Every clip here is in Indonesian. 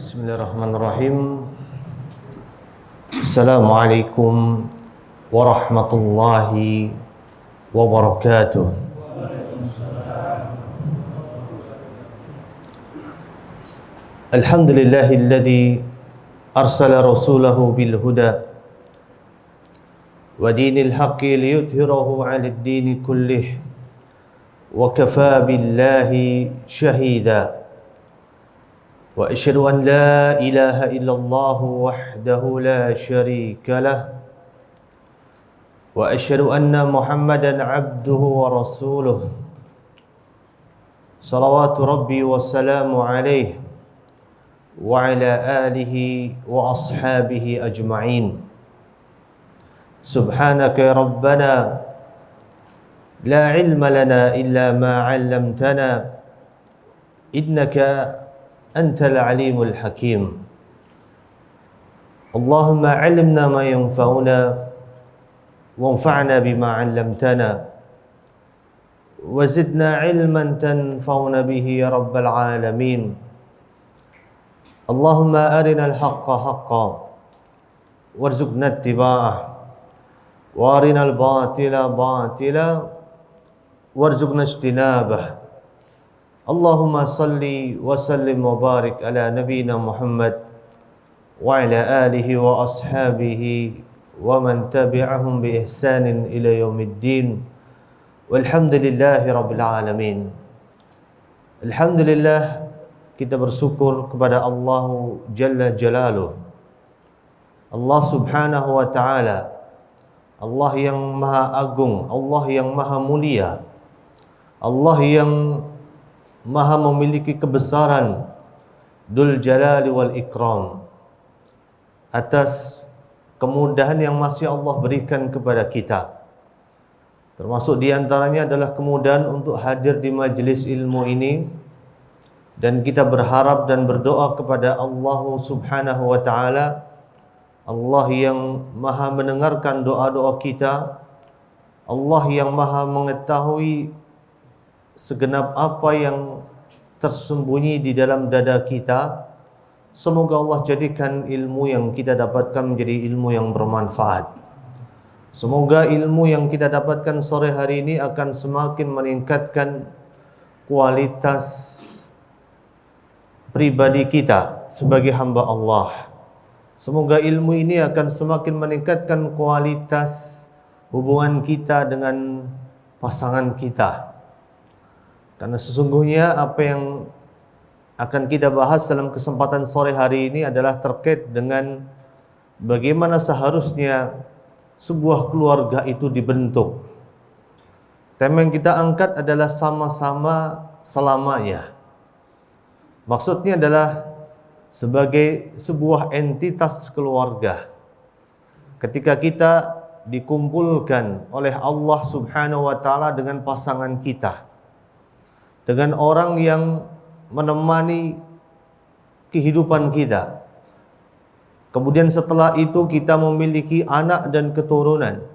Bismillahirrahmanirrahim. Assalamualaikum warahmatullahi wabarakatuh. Alhamdulillahilladzi arsala rasulahu bil huda wa dinil haqqi liyudhhirahu 'alad dini kullih wa kafaa billahi shahida. Wa asyhadu an la ilaha illallah wahdahu la syarika lah wa asyhadu anna Muhammadan abduhu wa rasuluh. Salawatu rabbi wa salamu alaihi wa ala alihi wa ashabihi ajma'in. Subhanaka ya rabbana la ilma lana illa ma 'allamtana innaka antal alimul hakim. Allahumma 'allimna ma yanfa'una wanfa'na bima 'allamtana wa zidna 'ilman tanfa'una bihi ya rabbal alamin. Allahumma arinal haqqa haqqan warzuqna ittiba'ah wa arinal batila batila warzuqna ijtinabah. Allahumma salli wa sallim wa barik ala nabiyyina Muhammad wa ala alihi wa ashabihi wa man tabi'ahum bi ihsanin ila yaumiddin. Walhamdulillahi rabbil alamin. Alhamdulillah, kita bersyukur kepada Allah Jalla Jalaluh, Allah Subhanahu wa ta'ala, Allah yang maha agung, Allah yang maha mulia, Allah yang maha memiliki kebesaran, Dzul Jalali wal Ikram, atas kemudahan yang masih Allah berikan kepada kita. Termasuk diantaranya adalah kemudahan untuk hadir di majlis ilmu ini. Dan kita berharap dan berdoa kepada Allah Subhanahu wa ta'ala, Allah yang maha mendengarkan doa-doa kita, Allah yang maha mengetahui segenap apa yang tersembunyi di dalam dada kita. Semoga Allah jadikan ilmu yang kita dapatkan menjadi ilmu yang bermanfaat. Semoga ilmu yang kita dapatkan sore hari ini akan semakin meningkatkan kualitas pribadi kita sebagai hamba Allah. Semoga ilmu ini akan semakin meningkatkan kualitas hubungan kita dengan pasangan kita. Karena sesungguhnya apa yang akan kita bahas dalam kesempatan sore hari ini adalah terkait dengan bagaimana seharusnya sebuah keluarga itu dibentuk. Tema yang kita angkat adalah sama-sama selamanya. Maksudnya adalah sebagai sebuah entitas keluarga. Ketika kita dikumpulkan oleh Allah Subhanahu wa ta'ala dengan pasangan kita, dengan orang yang menemani kehidupan kita. Kemudian setelah itu kita memiliki anak dan keturunan.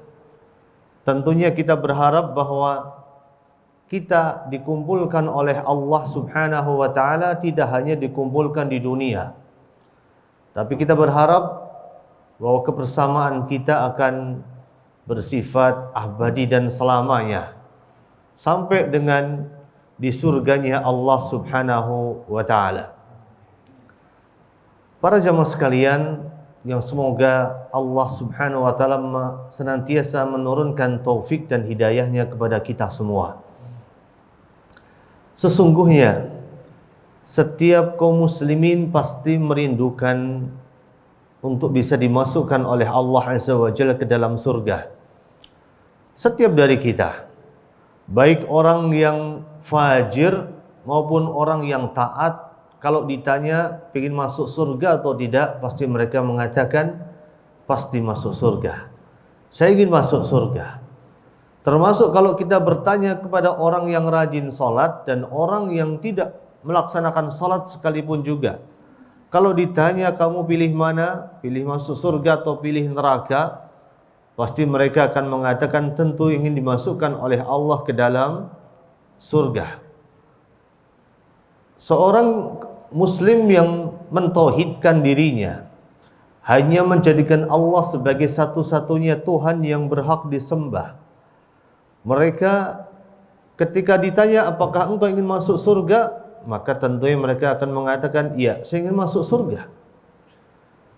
Tentunya kita berharap bahwa kita dikumpulkan oleh Allah Subhanahu wa ta'ala tidak hanya dikumpulkan di dunia, tapi kita berharap bahwa kebersamaan kita akan bersifat abadi dan selamanya, sampai dengan di surganya Allah Subhanahu wa ta'ala. Para jamaah sekalian, yang semoga Allah Subhanahu wa ta'ala senantiasa menurunkan taufik dan hidayahnya kepada kita semua. Sesungguhnya setiap kaum muslimin pasti merindukan untuk bisa dimasukkan oleh Allah Azza wa Jalla ke dalam surga. Setiap dari kita, baik orang yang fajir maupun orang yang taat, kalau ditanya ingin masuk surga atau tidak, pasti mereka mengatakan pasti masuk surga. Saya ingin masuk surga. Termasuk kalau kita bertanya kepada orang yang rajin sholat dan orang yang tidak melaksanakan sholat sekalipun juga, kalau ditanya kamu pilih mana, pilih masuk surga atau pilih neraka, pasti mereka akan mengatakan tentu ingin dimasukkan oleh Allah ke dalam surga. Seorang muslim yang mentauhidkan dirinya, hanya menjadikan Allah sebagai satu-satunya Tuhan yang berhak disembah, mereka ketika ditanya apakah engkau ingin masuk surga, maka tentunya mereka akan mengatakan, iya, saya ingin masuk surga.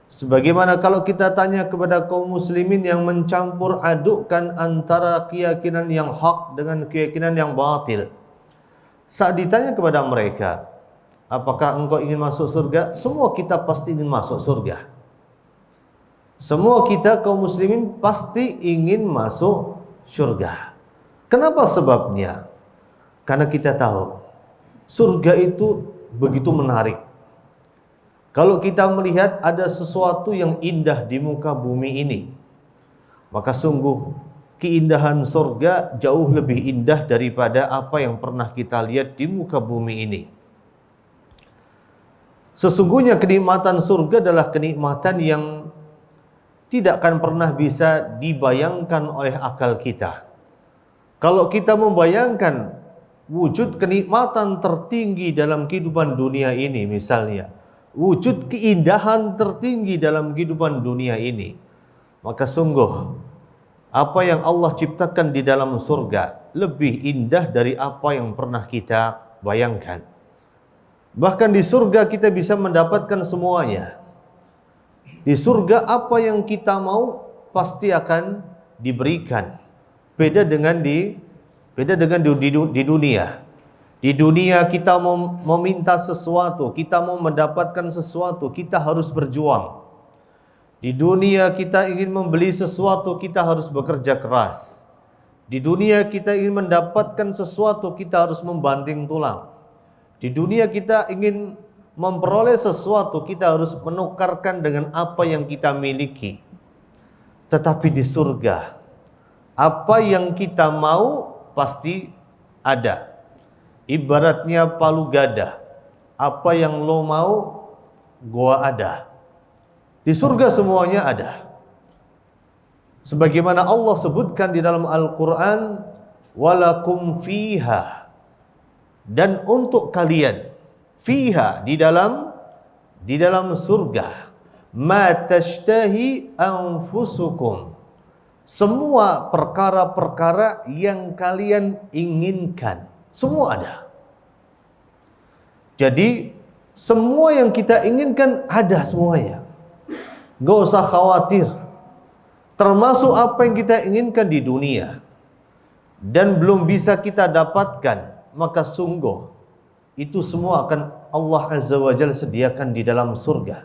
Sebagaimana kalau kita tanya kepada kaum muslimin yang mencampur adukkan antara keyakinan yang hak dengan keyakinan yang batil, saat ditanya kepada mereka, apakah engkau ingin masuk surga? Semua kita pasti ingin masuk surga. Semua kita kaum muslimin pasti ingin masuk surga. Kenapa sebabnya? Karena kita tahu surga itu begitu menarik. Kalau kita melihat ada sesuatu yang indah di muka bumi ini, maka sungguh keindahan surga jauh lebih indah daripada apa yang pernah kita lihat di muka bumi ini. Sesungguhnya kenikmatan surga adalah kenikmatan yang tidak akan pernah bisa dibayangkan oleh akal kita. Kalau kita membayangkan wujud kenikmatan tertinggi dalam kehidupan dunia ini, misalnya wujud keindahan tertinggi dalam kehidupan dunia ini, maka sungguh apa yang Allah ciptakan di dalam surga lebih indah dari apa yang pernah kita bayangkan. Bahkan di surga kita bisa mendapatkan semuanya. Di surga apa yang kita mau pasti akan diberikan. Beda dengan di dunia. Di dunia kita mau meminta sesuatu, kita mau mendapatkan sesuatu, kita harus berjuang. Di dunia kita ingin membeli sesuatu, kita harus bekerja keras. Di dunia kita ingin mendapatkan sesuatu, kita harus membanting tulang. Di dunia kita ingin memperoleh sesuatu, kita harus menukarkan dengan apa yang kita miliki. Tetapi di surga, apa yang kita mau pasti ada. Ibaratnya palu gada, apa yang lo mau, gua ada. Di surga semuanya ada. Sebagaimana Allah sebutkan di dalam Al-Quran, walakum fiha, dan untuk kalian, fiha di dalam surga, ma tashtahi anfusukum, semua perkara-perkara yang kalian inginkan, semua ada. Jadi semua yang kita inginkan ada semuanya. Gak usah khawatir. Termasuk apa yang kita inginkan di dunia dan belum bisa kita dapatkan, maka sungguh itu semua akan Allah Azza wa Jalla sediakan di dalam surga.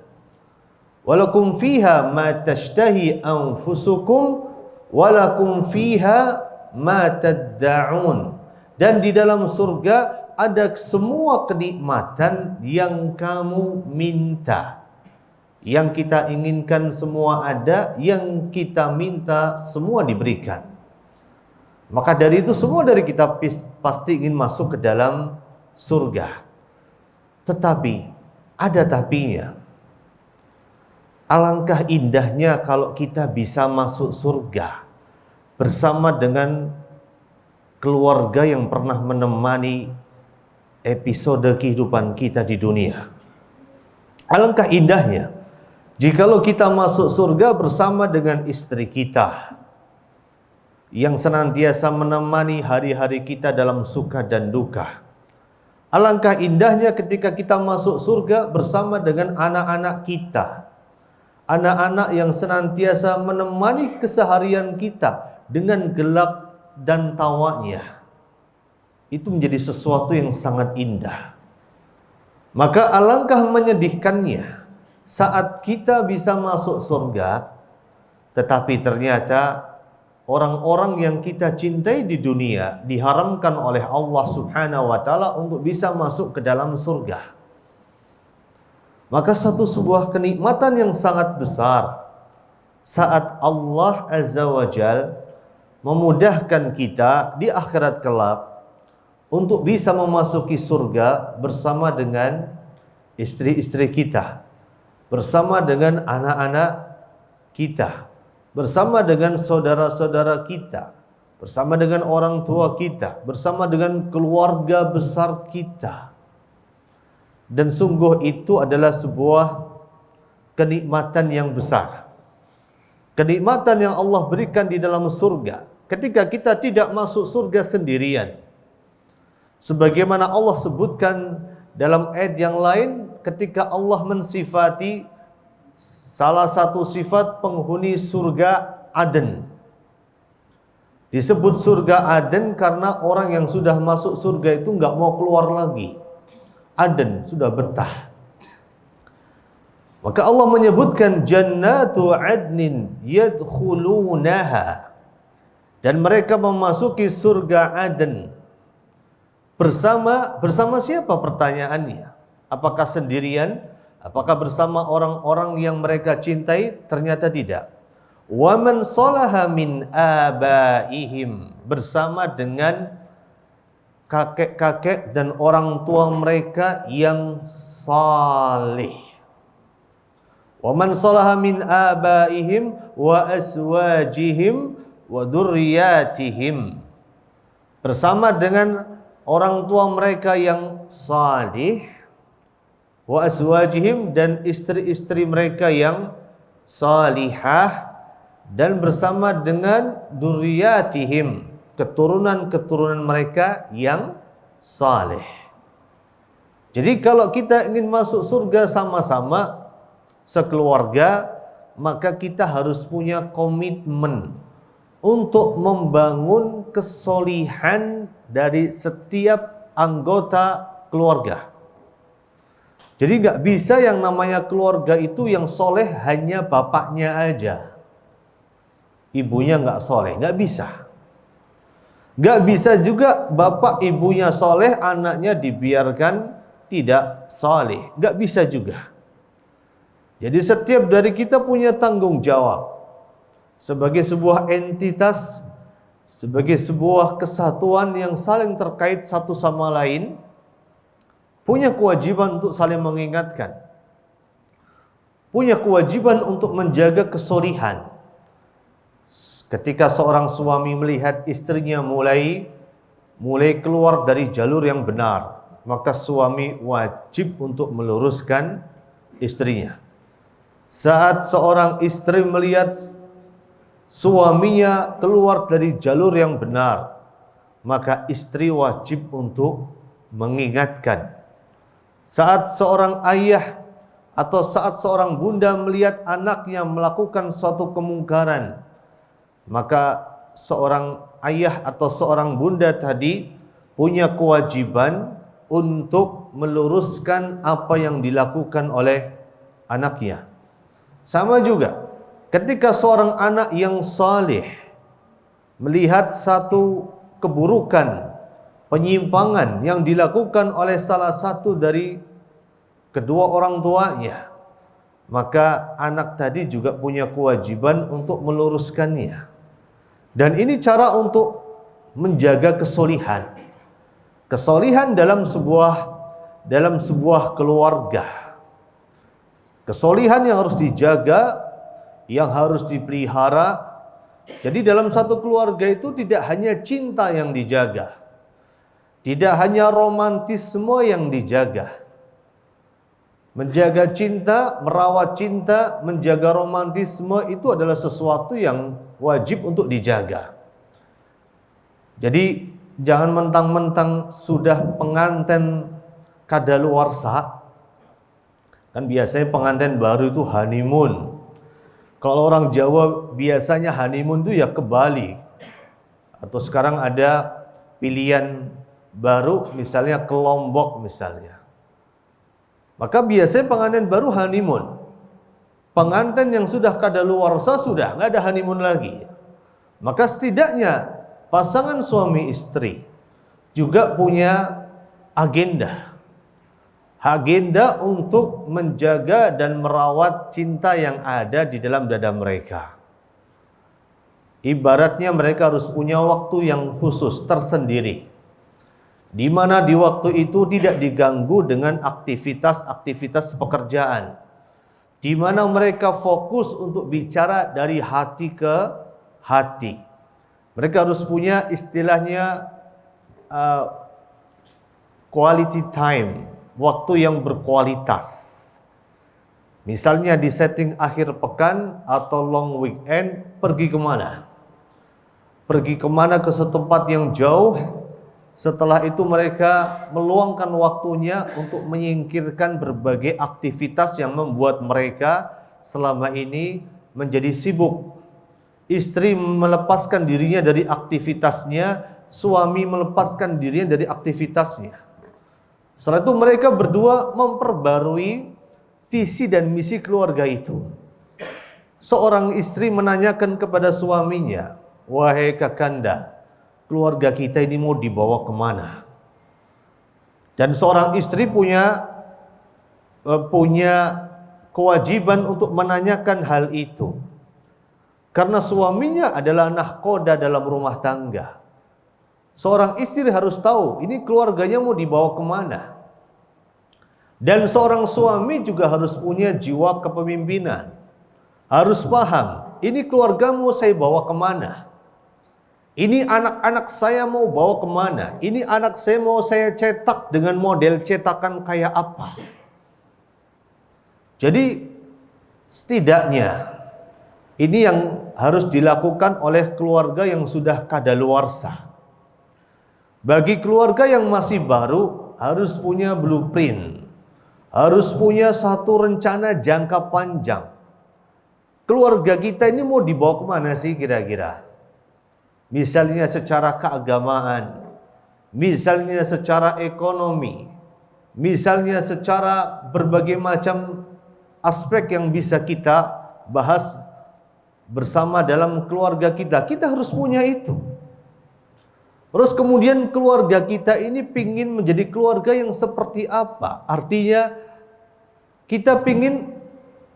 Walakum fiha ma tashtahi anfusukum walakum fiha ma tadda'un. Dan di dalam surga ada semua kenikmatan yang kamu minta. Yang kita inginkan semua ada, yang kita minta semua diberikan. Maka dari itu semua dari kita pasti ingin masuk ke dalam surga. Tetapi ada tapinya. Alangkah indahnya kalau kita bisa masuk surga bersama dengan keluarga yang pernah menemani episode kehidupan kita di dunia. Alangkah indahnya jikalau kita masuk surga bersama dengan istri kita yang senantiasa menemani hari-hari kita dalam suka dan duka. Alangkah indahnya ketika kita masuk surga bersama dengan anak-anak kita. Anak-anak yang senantiasa menemani keseharian kita dengan gelak dan tawanya. Itu menjadi sesuatu yang sangat indah. Maka alangkah menyedihkannya saat kita bisa masuk surga, tetapi ternyata orang-orang yang kita cintai di dunia diharamkan oleh Allah Subhanahu wa Ta'ala untuk bisa masuk ke dalam surga. Maka sebuah kenikmatan yang sangat besar saat Allah Azza wa Jal memudahkan kita di akhirat kelak untuk bisa memasuki surga bersama dengan istri-istri kita, bersama dengan anak-anak kita, bersama dengan saudara-saudara kita, bersama dengan orang tua kita, bersama dengan keluarga besar kita. Dan sungguh itu adalah sebuah kenikmatan yang besar. Kenikmatan yang Allah berikan di dalam surga. Ketika kita tidak masuk surga sendirian. Sebagaimana Allah sebutkan dalam ayat yang lain, ketika Allah mensifati salah satu sifat penghuni surga Aden. Disebut surga Aden karena orang yang sudah masuk surga itu nggak mau keluar lagi. Aden, sudah betah. Maka Allah menyebutkan jannatu adnin yadkhulunaha, dan mereka memasuki surga Aden bersama siapa pertanyaannya? Apakah sendirian? Apakah bersama orang-orang yang mereka cintai? Ternyata tidak. Wa man salaha min abaihim, bersama dengan kakek-kakek dan orang tua mereka yang saleh. Wa man salaha min abaihim wa aswajihim wa dzurriyyatihim, bersama dengan orang tua mereka yang saleh, wa aswajihim, dan istri-istri mereka yang salihah, dan bersama dengan dzurriyyatihim, keturunan-keturunan mereka yang saleh. Jadi kalau kita ingin masuk surga sama-sama sekeluarga, maka kita harus punya komitmen untuk membangun kesolihan dari setiap anggota keluarga. Jadi nggak bisa yang namanya keluarga itu yang soleh hanya bapaknya aja, ibunya nggak soleh, nggak bisa. Nggak bisa juga bapak ibunya soleh, anaknya dibiarkan tidak soleh, nggak bisa juga. Jadi setiap dari kita punya tanggung jawab sebagai sebuah entitas, sebagai sebuah kesatuan yang saling terkait satu sama lain, punya kewajiban untuk saling mengingatkan, punya kewajiban untuk menjaga kesolihan. Ketika seorang suami melihat istrinya mulai keluar dari jalur yang benar, maka suami wajib untuk meluruskan istrinya. Saat seorang istri melihat suaminya keluar dari jalur yang benar, maka istri wajib untuk mengingatkan. Saat seorang ayah atau saat seorang bunda melihat anaknya melakukan suatu kemungkaran, maka seorang ayah atau seorang bunda tadi punya kewajiban untuk meluruskan apa yang dilakukan oleh anaknya. Sama juga ketika seorang anak yang saleh melihat satu keburukan, penyimpangan yang dilakukan oleh salah satu dari kedua orang tuanya, maka anak tadi juga punya kewajiban untuk meluruskannya. Dan ini cara untuk menjaga kesolihan. Kesolihan dalam sebuah keluarga. Kesolihan yang harus dijaga, yang harus dipelihara. Jadi dalam satu keluarga itu tidak hanya cinta yang dijaga, tidak hanya romantisme yang dijaga. Menjaga cinta, merawat cinta, menjaga romantisme itu adalah sesuatu yang wajib untuk dijaga. Jadi jangan mentang-mentang sudah pengantin kadaluarsa. Kan biasanya pengantin baru itu honeymoon. Kalau orang Jawa biasanya honeymoon itu ya ke Bali. Atau sekarang ada pilihan baru misalnya ke Lombok misalnya. Maka biasanya pengantin baru honeymoon. Pengantin yang sudah kadaluarsa sudah nggak ada honeymoon lagi. Maka setidaknya pasangan suami istri juga punya agenda untuk menjaga dan merawat cinta yang ada di dalam dada mereka. Ibaratnya mereka harus punya waktu yang khusus tersendiri, di mana di waktu itu tidak diganggu dengan aktivitas-aktivitas pekerjaan, di mana mereka fokus untuk bicara dari hati ke hati. Mereka harus punya istilahnya quality time. waktu yang berkualitas. Misalnya di setting akhir pekan atau long weekend, pergi kemana? Pergi kemana ke satu tempat yang jauh. Setelah itu mereka meluangkan waktunya untuk menyingkirkan berbagai aktivitas yang membuat mereka selama ini menjadi sibuk. Istri melepaskan dirinya dari aktivitasnya, suami melepaskan dirinya dari aktivitasnya. Setelah itu mereka berdua memperbarui visi dan misi keluarga itu. Seorang istri menanyakan kepada suaminya, "Wahai kakanda, keluarga kita ini mau dibawa kemana?" Dan seorang istri punya kewajiban untuk menanyakan hal itu. Karena suaminya adalah nahkoda dalam rumah tangga. Seorang istri harus tahu ini keluarganya mau dibawa kemana. Dan seorang suami juga harus punya jiwa kepemimpinan. Harus paham, ini keluargamu saya bawa kemana. Ini anak-anak saya mau bawa kemana. Ini anak saya mau saya cetak dengan model cetakan kayak apa. Jadi setidaknya ini yang harus dilakukan oleh keluarga yang sudah kadaluarsa. Bagi keluarga yang masih baru harus punya blueprint. Harus punya satu rencana jangka panjang. Keluarga kita ini mau dibawa kemana sih kira-kira? Misalnya secara keagamaan, misalnya secara ekonomi, misalnya secara berbagai macam aspek yang bisa kita bahas bersama dalam keluarga kita. Kita harus punya itu. Terus kemudian keluarga kita ini pingin menjadi keluarga yang seperti apa? Artinya kita pingin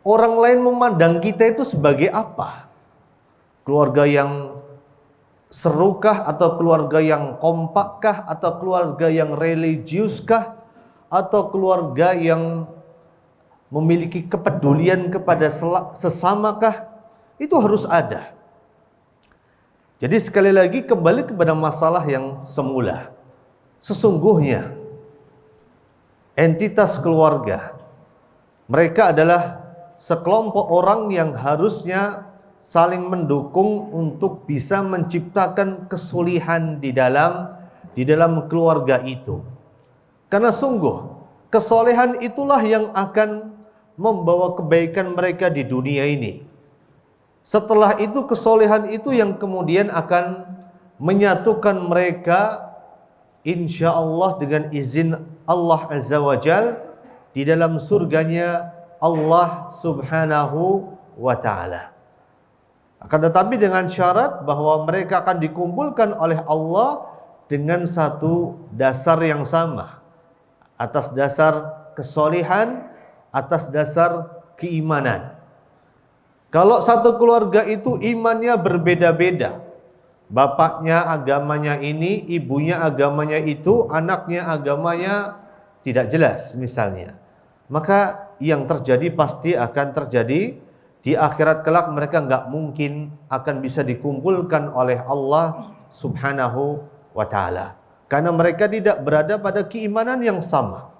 orang lain memandang kita itu sebagai apa? Keluarga yang serukah? Atau keluarga yang kompakkah? Atau keluarga yang religiuskah? Atau keluarga yang memiliki kepedulian kepada sesamakah? Itu harus ada. Jadi sekali lagi kembali kepada masalah yang semula. Sesungguhnya entitas keluarga, mereka adalah sekelompok orang yang harusnya saling mendukung untuk bisa menciptakan kesulihan di dalam keluarga itu. Karena sungguh kesolehan itulah yang akan membawa kebaikan mereka di dunia ini. Setelah itu kesolehan itu yang kemudian akan menyatukan mereka insya Allah dengan izin Allah Azza wa Jal di dalam surganya Allah Subhanahu wa Ta'ala. Akan tetapi dengan syarat bahwa mereka akan dikumpulkan oleh Allah dengan satu dasar yang sama, atas dasar kesolehan, atas dasar keimanan. Kalau satu keluarga itu imannya berbeda-beda, bapaknya agamanya ini, ibunya agamanya itu, anaknya agamanya tidak jelas misalnya, maka yang terjadi pasti akan terjadi di akhirat kelak. Mereka nggak mungkin akan bisa dikumpulkan oleh Allah Subhanahu wa Ta'ala, karena mereka tidak berada pada keimanan yang sama.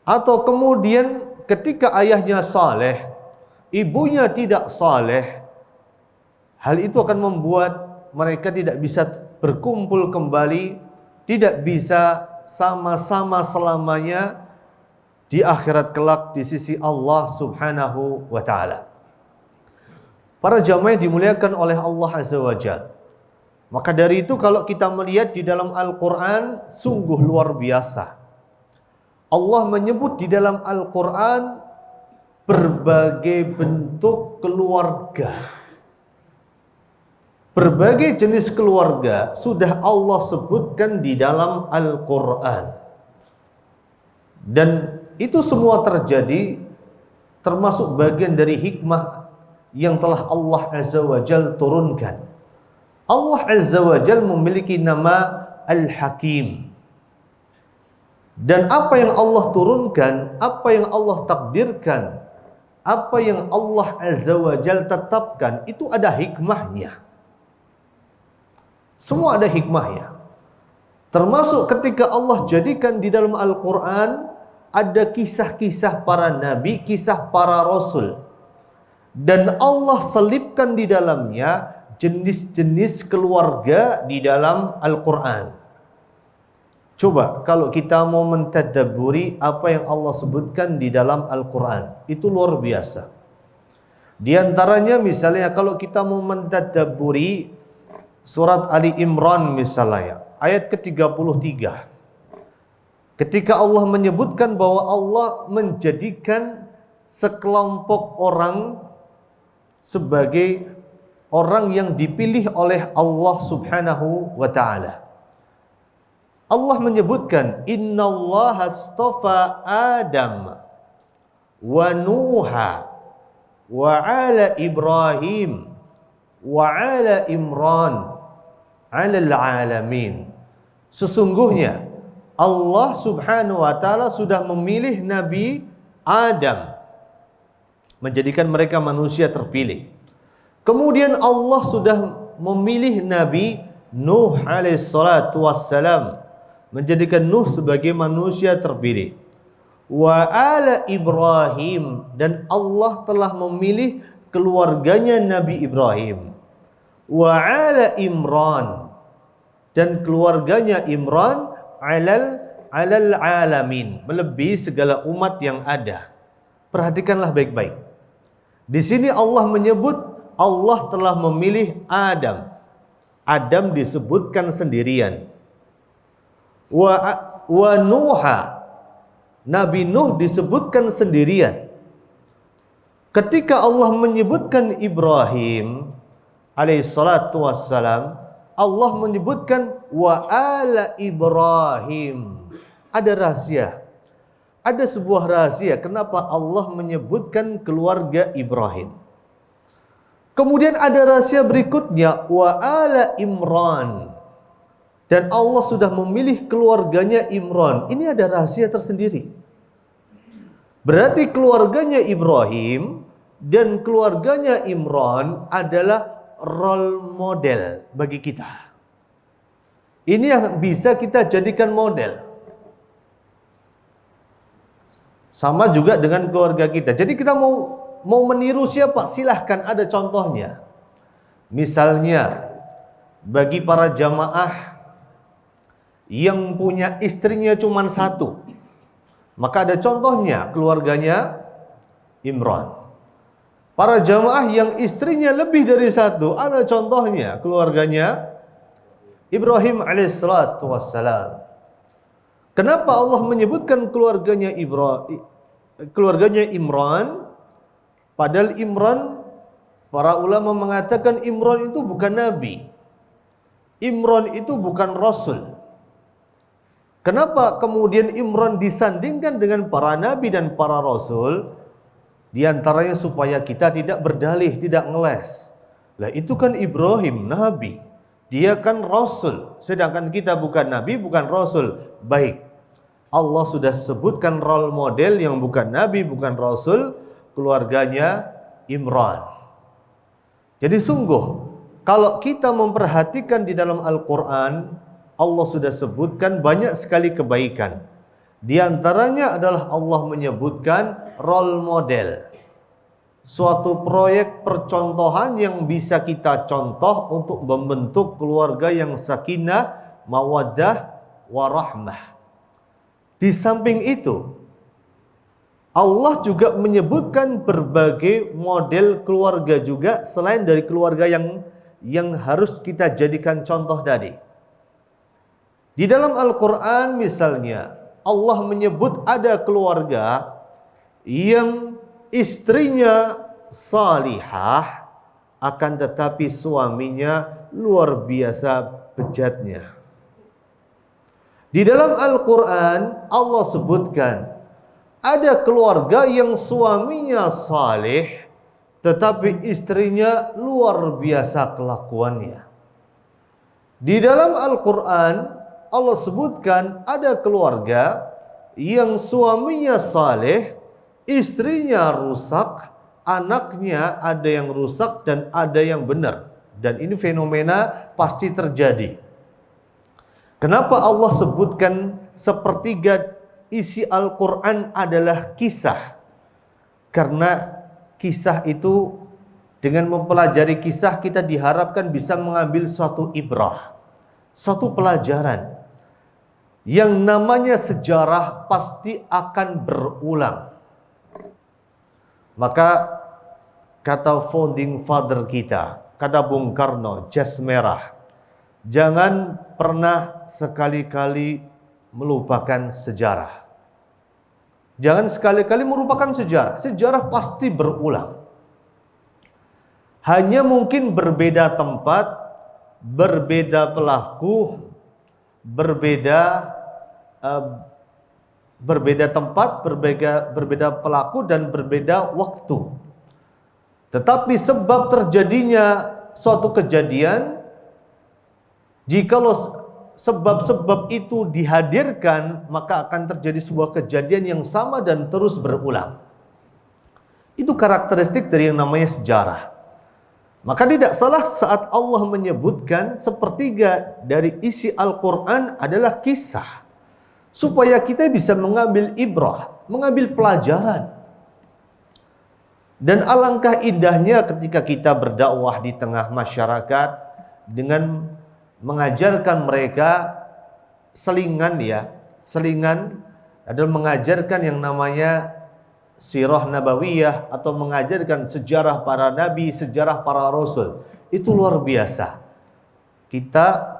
Atau kemudian ketika ayahnya saleh, ibunya tidak saleh, hal itu akan membuat mereka tidak bisa berkumpul kembali, tidak bisa sama-sama selamanya di akhirat kelak di sisi Allah Subhanahu wa Ta'ala. Para jamaah yang dimuliakan oleh Allah Azza wa Jalla, maka dari itu kalau kita melihat di dalam Al-Quran, sungguh luar biasa. Allah menyebut di dalam Al-Quran berbagai bentuk keluarga, berbagai jenis keluarga sudah Allah sebutkan di dalam Al-Quran. Dan itu semua terjadi termasuk bagian dari hikmah yang telah Allah Azza wa Jal turunkan. Allah Azza wa Jal memiliki nama Al-Hakim. Dan apa yang Allah turunkan, apa yang Allah takdirkan, apa yang Allah Azza wa Jal tetapkan, itu ada hikmahnya. Semua ada hikmahnya. Termasuk ketika Allah jadikan di dalam Al-Quran ada kisah-kisah para nabi, kisah para rasul. Dan Allah selipkan di dalamnya jenis-jenis keluarga di dalam Al-Quran. Coba kalau kita mau mentadabburi apa yang Allah sebutkan di dalam Al-Quran, itu luar biasa. Di antaranya misalnya kalau kita mau mentadabburi surat Ali Imran misalnya, ayat ke-33. Ketika Allah menyebutkan bahwa Allah menjadikan sekelompok orang sebagai orang yang dipilih oleh Allah Subhanahu wa ta'ala. Allah menyebutkan innallaha astafa Adam wa Nuha wa ala Ibrahim wa ala Imran alal alamin. Sesungguhnya Allah Subhanahu wa ta'ala sudah memilih Nabi Adam, menjadikan mereka manusia terpilih. Kemudian Allah sudah memilih Nabi Nuh alaihissalatu wassalam, menjadikan Nuh sebagai manusia terpilih. Wa ala Ibrahim, dan Allah telah memilih keluarganya Nabi Ibrahim. Wa ala Imran, dan keluarganya Imran alal alamin, melebihi segala umat yang ada. Perhatikanlah baik-baik. Di sini Allah menyebut Allah telah memilih Adam. Adam disebutkan sendirian. Wa Nuha, Nabi Nuh disebutkan sendirian. Ketika Allah menyebutkan Ibrahim alaihissalatu wassalam, Allah menyebutkan wa ala Ibrahim. Ada rahasia. Ada sebuah rahasia kenapa Allah menyebutkan keluarga Ibrahim. Kemudian ada rahasia berikutnya wa ala Imran. Dan Allah sudah memilih keluarganya Imran. Ini ada rahasia tersendiri. Berarti keluarganya Ibrahim dan keluarganya Imran adalah role model bagi kita. Ini yang bisa kita jadikan model. Sama juga dengan keluarga kita. Jadi kita mau meniru siapa? Silahkan, ada contohnya. Misalnya bagi para jamaah yang punya istrinya cuma satu, maka ada contohnya keluarganya Imran. Para jamaah yang istrinya lebih dari satu, ada contohnya keluarganya Ibrahim alaihissalatu wassalam. Kenapa Allah menyebutkan keluarganya Imran? Padahal Imran, para ulama mengatakan Imran itu bukan nabi. Imran itu bukan rasul. Kenapa kemudian Imran disandingkan dengan para nabi dan para rasul? Di antaranya supaya kita tidak berdalih, tidak ngeles. Lah itu kan Ibrahim nabi, dia kan rasul, sedangkan kita bukan nabi, bukan rasul. Baik, Allah sudah sebutkan role model yang bukan nabi, bukan rasul, keluarganya Imran. Jadi sungguh, kalau kita memperhatikan di dalam Al-Quran, Allah sudah sebutkan banyak sekali kebaikan. Di antaranya adalah Allah menyebutkan role model. Suatu proyek percontohan yang bisa kita contoh untuk membentuk keluarga yang sakinah, mawaddah, warahmah. Di samping itu, Allah juga menyebutkan berbagai model keluarga juga selain dari keluarga yang harus kita jadikan contoh tadi. Di dalam Al-Quran misalnya, Allah menyebut ada keluarga yang istrinya salihah, akan tetapi suaminya luar biasa bejatnya. Di dalam Al-Quran Allah sebutkan ada keluarga yang suaminya saleh, tetapi istrinya luar biasa kelakuannya. Di dalam Al-Quran Allah sebutkan ada keluarga yang suaminya saleh, istrinya rusak, anaknya ada yang rusak dan ada yang benar. Dan ini fenomena pasti terjadi. Kenapa Allah sebutkan sepertiga isi Al-Quran adalah kisah. Karena kisah itu, dengan mempelajari kisah kita diharapkan bisa mengambil suatu ibrah, suatu pelajaran. Yang namanya sejarah pasti akan berulang. Maka kata founding father kita, kata Bung Karno, jas merah, jangan pernah sekali-kali melupakan sejarah. Jangan sekali-kali merupakan sejarah. Sejarah pasti berulang. Hanya mungkin berbeda tempat, berbeda pelaku, berbeda tempat, berbeda pelaku dan berbeda waktu. Tetapi sebab terjadinya suatu kejadian, jikalau sebab-sebab itu dihadirkan, maka akan terjadi sebuah kejadian yang sama dan terus berulang. Itu karakteristik dari yang namanya sejarah. Maka tidak salah saat Allah menyebutkan sepertiga dari isi Al-Quran adalah kisah, supaya kita bisa mengambil ibrah, mengambil pelajaran. Dan alangkah indahnya ketika kita berdakwah di tengah masyarakat dengan mengajarkan mereka selingan adalah mengajarkan yang namanya sirah nabawiyah, atau mengajarkan sejarah para nabi, sejarah para rasul. Itu luar biasa.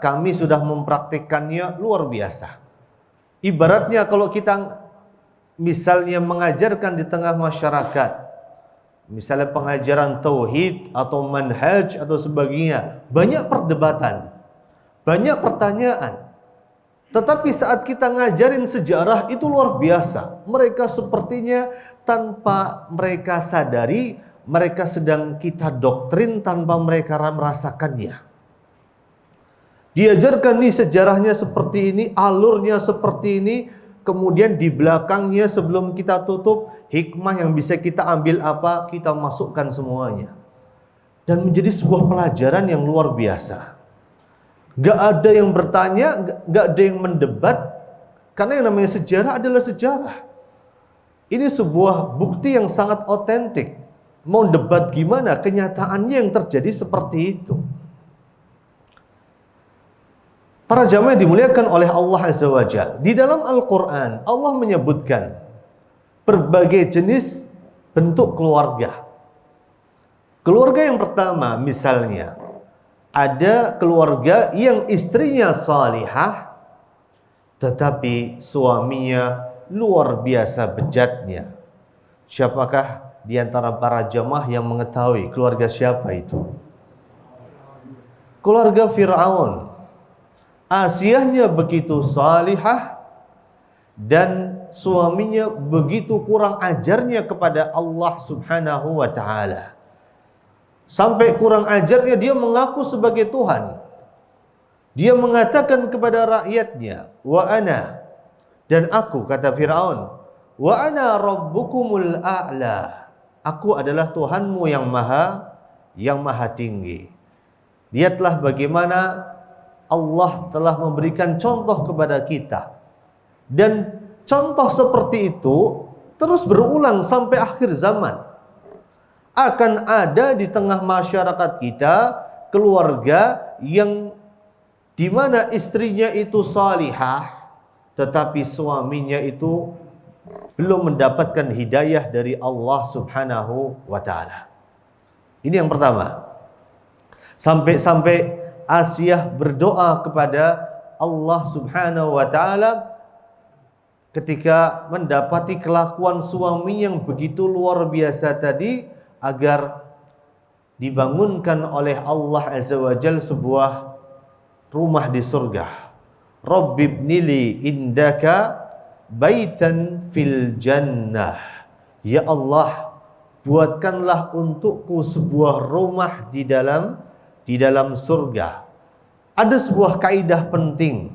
Kami sudah mempraktikkannya luar biasa. Ibaratnya kalau kita misalnya mengajarkan di tengah masyarakat, misalnya pengajaran tauhid atau manhaj atau sebagainya, banyak perdebatan, banyak pertanyaan. Tetapi saat kita ngajarin sejarah itu luar biasa. Mereka sepertinya tanpa mereka sadari, mereka sedang kita doktrin tanpa mereka merasakannya. Diajarkan nih sejarahnya seperti ini, alurnya seperti ini, kemudian di belakangnya sebelum kita tutup, hikmah yang bisa kita ambil apa, kita masukkan semuanya. Dan menjadi sebuah pelajaran yang luar biasa. Gak ada yang bertanya, gak ada yang mendebat, karena yang namanya sejarah adalah sejarah. Ini sebuah bukti yang sangat otentik. Mau debat gimana, kenyataannya yang terjadi seperti itu. Para jamaah dimuliakan oleh Allah Azza wa Jalla. Di dalam Al-Quran, Allah menyebutkan berbagai jenis bentuk keluarga. Keluarga yang pertama misalnya, ada keluarga yang istrinya salihah, tetapi suaminya luar biasa bejatnya. Siapakah di antara para jamaah yang mengetahui keluarga siapa itu? Keluarga Fir'aun. Asiyahnya begitu salihah dan suaminya begitu kurang ajarnya kepada Allah Subhanahu wa ta'ala. Sampai kurang ajarnya dia mengaku sebagai Tuhan. Dia mengatakan kepada rakyatnya, wa ana, dan aku, kata Fir'aun, wa ana rabbukumul a'la, aku adalah Tuhanmu yang maha tinggi. Lihatlah bagaimana Allah telah memberikan contoh kepada kita. Dan contoh seperti itu terus berulang sampai akhir zaman. Akan ada di tengah masyarakat kita keluarga yang dimana istrinya itu salihah, tetapi suaminya itu belum mendapatkan hidayah dari Allah Subhanahu wa ta'ala. Ini yang pertama. Sampai Asiyah berdoa kepada Allah Subhanahu wa ta'ala ketika mendapati kelakuan suami yang begitu luar biasa tadi, agar dibangunkan oleh Allah Azza wa Jalla sebuah rumah di surga. Rabbibnili indaka baitan fil jannah. Ya Allah, buatkanlah untukku sebuah rumah di dalam surga. Ada sebuah kaidah penting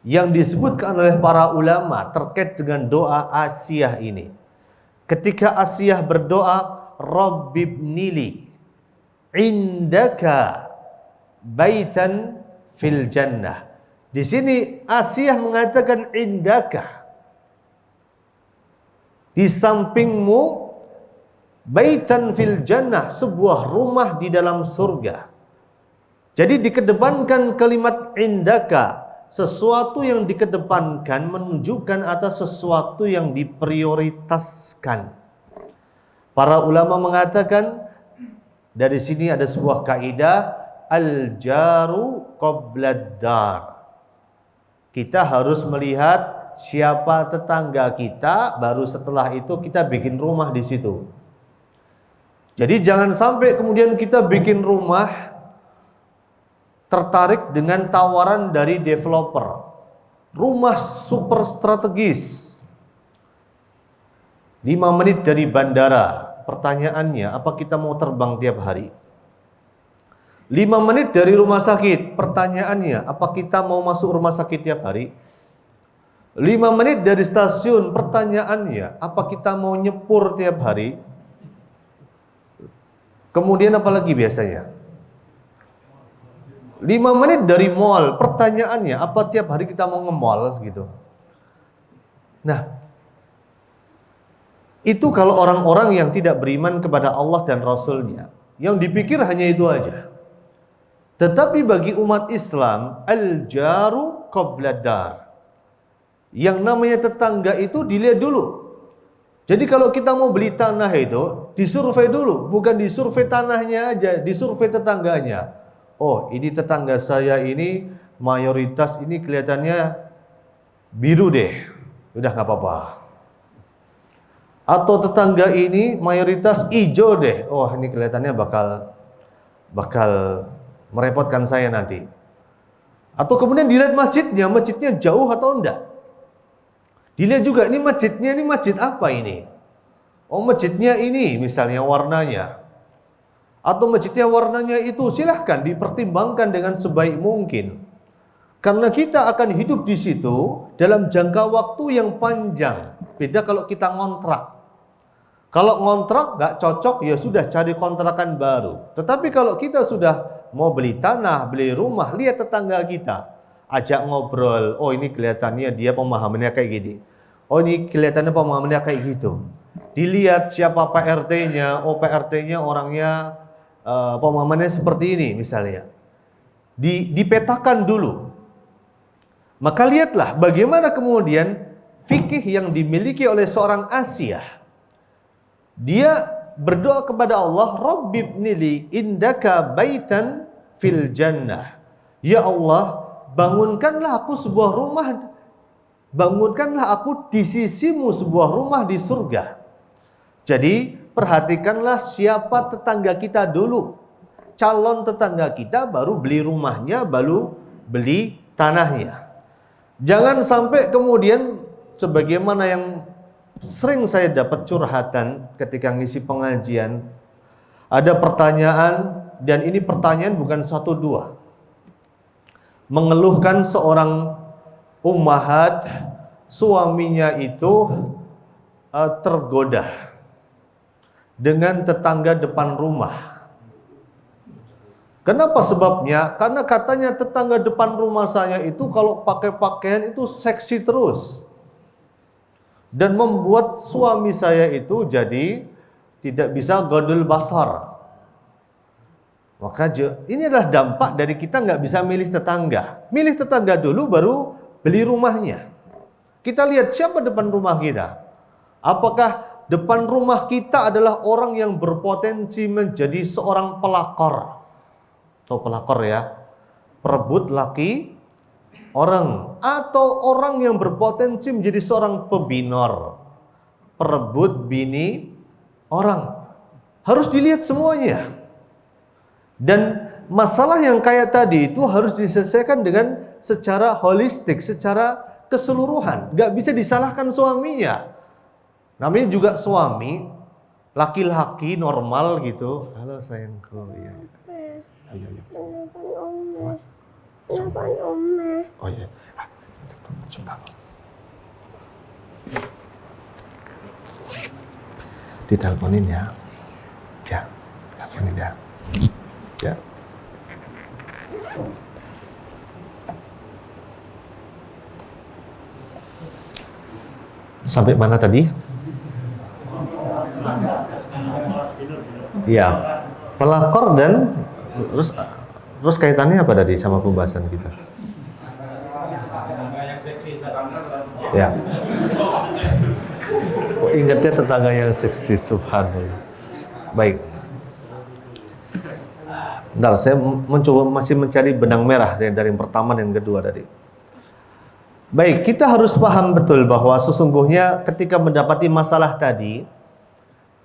yang disebutkan oleh para ulama terkait dengan doa Asiyah ini. Ketika Asiyah berdoa, Rabbibnili indaka baitan fil jannah. Di sini Asiyah mengatakan indaka. Di sampingmu baitan fil jannah, sebuah rumah di dalam surga. Jadi dikedepankan kalimat indaka, sesuatu yang dikedepankan menunjukkan atas sesuatu yang diprioritaskan. Para ulama mengatakan dari sini ada sebuah kaidah al-jaru qoblad dar. Kita harus melihat siapa tetangga kita, baru setelah itu kita bikin rumah di situ. Jadi jangan sampai kemudian kita bikin rumah tertarik dengan tawaran dari developer. Rumah super strategis. 5 menit dari bandara. Pertanyaannya, apa kita mau terbang tiap hari? 5 menit dari rumah sakit. Pertanyaannya, apa kita mau masuk rumah sakit tiap hari? 5 menit dari stasiun. Pertanyaannya, apa kita mau nyepur tiap hari? Kemudian apa lagi biasanya? 5 menit dari mall. Pertanyaannya, apa tiap hari kita mau nge-mall gitu? Nah, itu kalau orang-orang yang tidak beriman kepada Allah dan Rasulnya, yang dipikir hanya itu aja. Tetapi bagi umat Islam, al-jaru qoblad dar. Yang namanya tetangga itu dilihat dulu. Jadi kalau kita mau beli tanah itu, disurvei dulu. Bukan disurvei tanahnya aja, disurvei tetangganya. Oh, ini tetangga saya ini mayoritas ini kelihatannya biru deh. Udah nggak apa-apa. Atau tetangga ini mayoritas hijau deh. Oh, ini kelihatannya bakal merepotkan saya nanti. Atau kemudian dilihat masjidnya jauh atau enggak. Dilihat juga ini masjid apa ini? Oh, masjidnya ini misalnya warnanya. Atau masjidnya warnanya itu, silahkan dipertimbangkan dengan sebaik mungkin. Karena kita akan hidup di situ dalam jangka waktu yang panjang. Beda kalau kita ngontrak. Kalau ngontrak nggak cocok, ya sudah cari kontrakan baru. Tetapi kalau kita sudah mau beli tanah, beli rumah, lihat tetangga kita, ajak ngobrol. Oh, ini kelihatannya dia pemahamannya kayak gini. Oh, ini kelihatannya pemahamannya kayak gitu. Dilihat siapa PRT-nya. Oh, PRT-nya orangnya pemahamannya seperti ini misalnya. Dipetakan dulu. Maka lihatlah bagaimana kemudian fikih yang dimiliki oleh seorang Asia. Dia berdoa kepada Allah, Rabbibnili indaka baitan fil jannah. Ya Allah, bangunkanlah aku sebuah rumah, bangunkanlah aku di sisimu sebuah rumah di surga. Jadi perhatikanlah siapa tetangga kita dulu. Calon tetangga kita, baru beli rumahnya, baru beli tanahnya. Jangan sampai kemudian sebagaimana yang sering saya dapat curhatan ketika ngisi pengajian, ada pertanyaan, dan ini pertanyaan bukan 1-2. Mengeluhkan seorang ummahat, suaminya itu tergoda dengan tetangga depan rumah. Kenapa sebabnya? Karena katanya tetangga depan rumah saya itu kalau pakai pakaian itu seksi terus. Dan membuat suami saya itu jadi tidak bisa godul basar. Maka ini adalah dampak dari kita nggak bisa milih tetangga. Milih tetangga dulu baru beli rumahnya. Kita lihat siapa depan rumah kita. Apakah depan rumah kita adalah orang yang berpotensi menjadi seorang pelakor. Atau pelakor ya. Perebut laki orang, atau orang yang berpotensi menjadi seorang pebinor, perebut bini orang. Harus dilihat semuanya. Dan masalah yang kayak tadi itu harus diselesaikan dengan secara holistik, secara keseluruhan. Gak bisa disalahkan suaminya. Namanya juga suami, laki-laki normal gitu. Halo sayangku. Ya. Ayo. Kenapa Oma? Oh iya. Sebentar. Diteleponin ya. Ya, teleponin ya. Ya. Sampai mana tadi? Ya, pelakor dan terus kaitannya apa tadi sama pembahasan kita? Ya. Oh, ingatnya tetangga yang seksi, subhanallah. Baik. Bentar, saya masih mencari benang merah dari yang pertama dan yang kedua tadi. Baik, kita harus paham betul bahwa sesungguhnya ketika mendapati masalah tadi,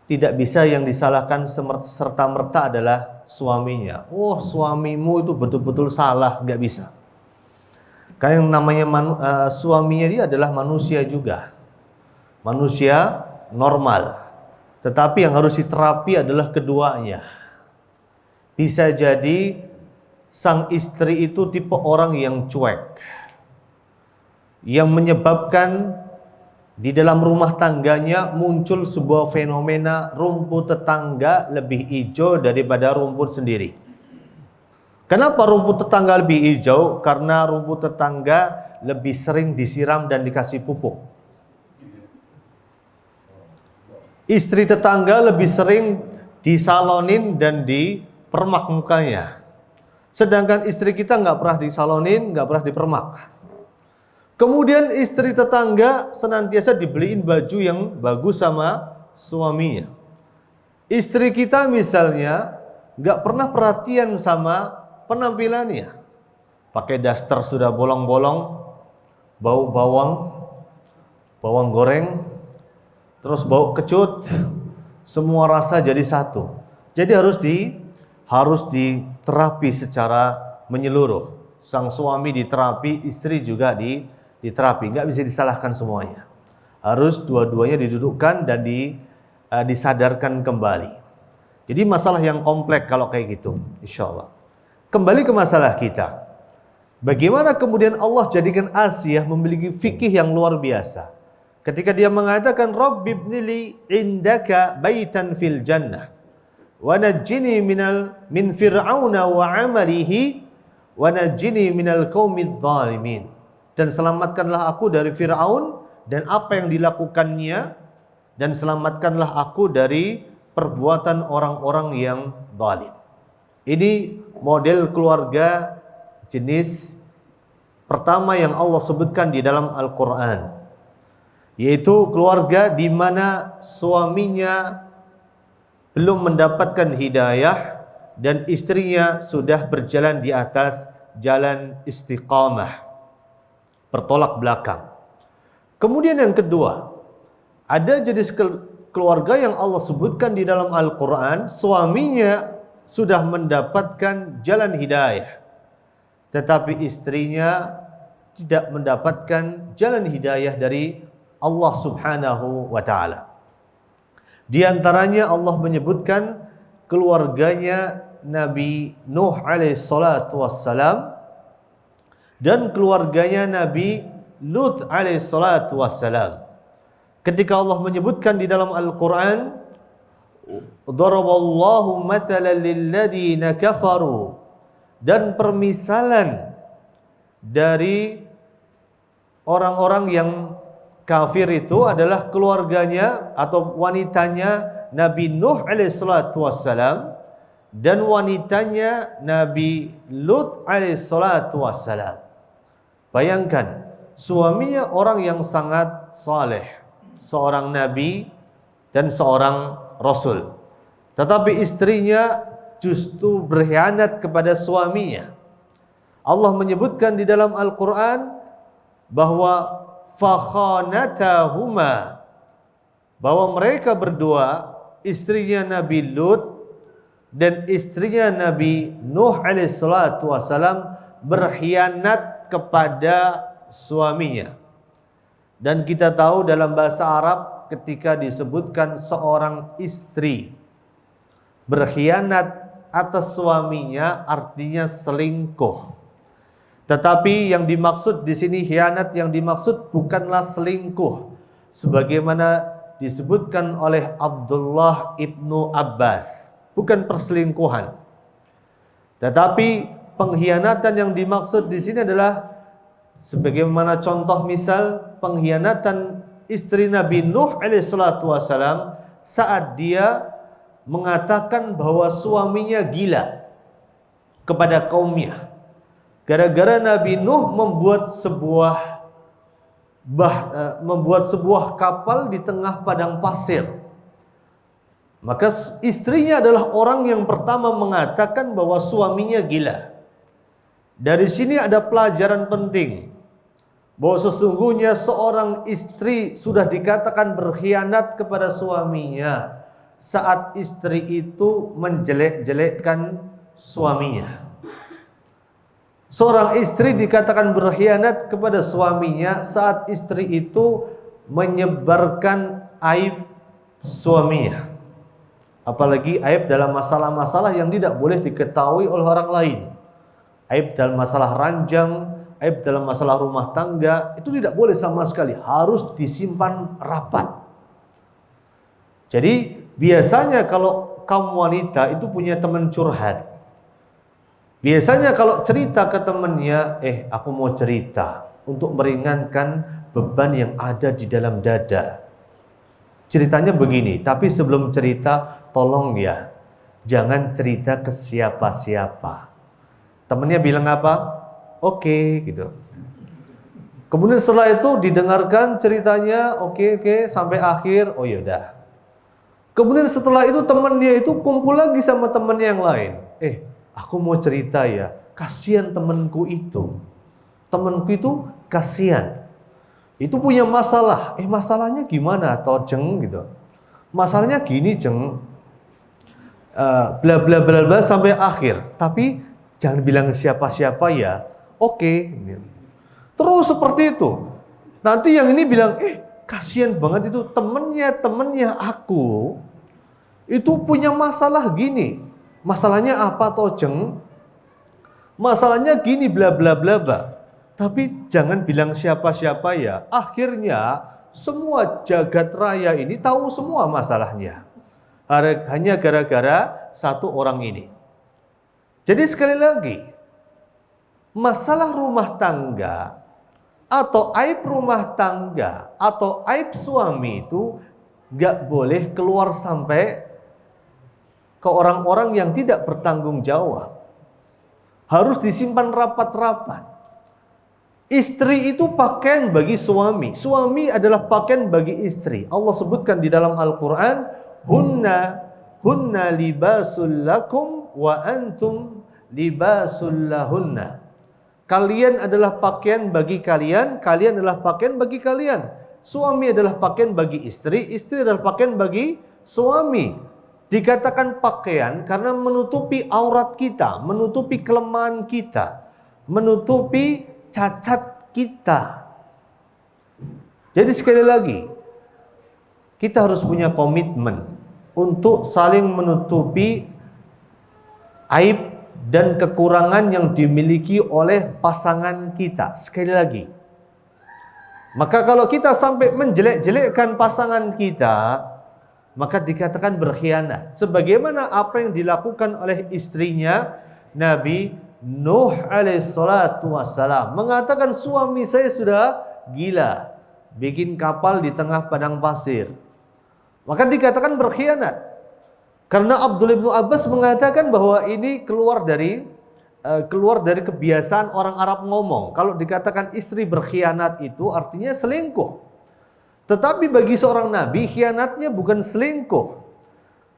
tidak bisa yang disalahkan serta-merta adalah suaminya. Oh, suamimu itu betul-betul salah, nggak bisa. Karena yang namanya suaminya dia adalah manusia juga. Manusia normal. Tetapi yang harus diterapi adalah keduanya. Bisa jadi sang istri itu tipe orang yang cuek, yang menyebabkan di dalam rumah tangganya muncul sebuah fenomena rumput tetangga lebih hijau daripada rumput sendiri. Kenapa rumput tetangga lebih hijau? Karena rumput tetangga lebih sering disiram dan dikasih pupuk. Istri tetangga lebih sering disalonin dan dipermak mukanya. Sedangkan istri kita nggak pernah disalonin, nggak pernah dipermak. Kemudian istri tetangga senantiasa dibeliin baju yang bagus sama suaminya. Istri kita misalnya nggak pernah perhatian sama penampilannya. Pakai daster sudah bolong-bolong, bau bawang goreng, terus bau kecut, semua rasa jadi satu. Jadi harus diterapi secara menyeluruh. Sang suami diterapi, istri juga diterapi, nggak bisa disalahkan semuanya. Harus dua-duanya didudukkan dan disadarkan kembali. Jadi masalah yang kompleks kalau kayak gitu, insya Allah. Kembali ke masalah kita. Bagaimana kemudian Allah jadikan Asiyah memiliki fikih yang luar biasa. Ketika dia mengatakan, Rabbi ibnili indaka baitan fil jannah, wa najjini min fir'auna wa amalihi, wa najjini minal qaumidz zalimin. Dan selamatkanlah aku dari Fir'aun dan apa yang dilakukannya, dan selamatkanlah aku dari perbuatan orang-orang yang zalim. Ini model keluarga jenis pertama yang Allah sebutkan di dalam Al-Quran, yaitu keluarga di mana suaminya belum mendapatkan hidayah dan istrinya sudah berjalan di atas jalan istiqamah, bertolak belakang. Kemudian yang kedua, ada jenis keluarga yang Allah sebutkan di dalam Al-Quran, suaminya sudah mendapatkan jalan hidayah, tetapi istrinya tidak mendapatkan jalan hidayah dari Allah subhanahu wa ta'ala. Di antaranya Allah menyebutkan keluarganya Nabi Nuh alaihissalatu wassalam dan keluarganya Nabi Lut alaihissalatu wassalam. Ketika Allah menyebutkan di dalam Al-Quran, Daraballahu mathalan lilladina kafaru, dan permisalan dari orang-orang yang kafir itu adalah keluarganya atau wanitanya Nabi Nuh alaihissalatu wassalam dan wanitanya Nabi Lut alaihissalatu wassalam. Bayangkan, suaminya orang yang sangat saleh, seorang nabi dan seorang rasul, tetapi istrinya justru berkhianat kepada suaminya. Allah menyebutkan di dalam Al-Quran bahwa fakhanatahuma, bahwa mereka berdua, istrinya Nabi Lut dan istrinya Nabi Nuh alaihissalatu wassalam, berkhianat kepada suaminya. Dan kita tahu dalam bahasa Arab ketika disebutkan seorang istri berkhianat atas suaminya artinya selingkuh. Tetapi yang dimaksud di sini khianat yang dimaksud bukanlah selingkuh sebagaimana disebutkan oleh Abdullah ibnu Abbas, bukan perselingkuhan. Tetapi pengkhianatan yang dimaksud di sini adalah sebagaimana contoh misal pengkhianatan istri Nabi Nuh alaihissalatu wassalam saat dia mengatakan bahwa suaminya gila kepada kaumnya. Gara-gara Nabi Nuh membuat sebuah kapal di tengah padang pasir. Maka istrinya adalah orang yang pertama mengatakan bahwa suaminya gila. Dari sini ada pelajaran penting, bahwa sesungguhnya seorang istri sudah dikatakan berkhianat kepada suaminya saat istri itu menjelek-jelekkan suaminya. Seorang istri dikatakan berkhianat kepada suaminya saat istri itu menyebarkan aib suaminya. Apalagi aib dalam masalah-masalah yang tidak boleh diketahui oleh orang lain. Aib dalam masalah ranjang, aib dalam masalah rumah tangga, itu tidak boleh sama sekali, harus disimpan rapat. Jadi biasanya kalau kaum wanita itu punya teman curhat, biasanya kalau cerita ke temannya, aku mau cerita untuk meringankan beban yang ada di dalam dada. Ceritanya begini, tapi sebelum cerita tolong ya, jangan cerita ke siapa-siapa. Temennya bilang apa? Oke, gitu. Kemudian setelah itu didengarkan ceritanya, oke, sampai akhir, oh yaudah. Kemudian setelah itu temennya itu kumpul lagi sama temen yang lain. Aku mau cerita ya, kasihan temenku itu. Temenku itu kasihan. Itu punya masalah. Masalahnya gimana toh Jeng gitu. Masalahnya gini Jeng. Bla bla bla bla sampai akhir. Tapi jangan bilang siapa-siapa ya. Oke. Terus seperti itu. Nanti yang ini bilang, kasihan banget itu temennya aku itu punya masalah gini. Masalahnya apa toh Jeng? Masalahnya gini bla bla bla bla. Tapi jangan bilang siapa-siapa ya. Akhirnya semua jagat raya ini tahu semua masalahnya. Hanya gara-gara satu orang ini. Jadi sekali lagi, masalah rumah tangga atau aib rumah tangga atau aib suami itu gak boleh keluar sampai ke orang-orang yang tidak bertanggung jawab. Harus disimpan rapat-rapat. Istri itu pakaian bagi suami. Suami adalah pakaian bagi istri. Allah sebutkan di dalam Al-Quran, Hunna libasul lakum wa antum libasul lahunna. Kalian adalah pakaian bagi kalian, kalian adalah pakaian bagi kalian. Suami adalah pakaian bagi istri, istri adalah pakaian bagi suami. Dikatakan pakaian karena menutupi aurat kita, menutupi kelemahan kita, menutupi cacat kita. Jadi sekali lagi, kita harus punya komitmen untuk saling menutupi aib dan kekurangan yang dimiliki oleh pasangan kita. Sekali lagi, maka kalau kita sampai menjelek-jelekkan pasangan kita, maka dikatakan berkhianat. Sebagaimana apa yang dilakukan oleh istrinya Nabi Nuh alaihissalatu wassalam, mengatakan suami saya sudah gila, bikin kapal di tengah padang pasir. Maka dikatakan berkhianat. Karena Abdullah bin Abbas mengatakan bahwa ini keluar dari kebiasaan orang Arab ngomong. Kalau dikatakan istri berkhianat itu artinya selingkuh. Tetapi bagi seorang nabi khianatnya bukan selingkuh.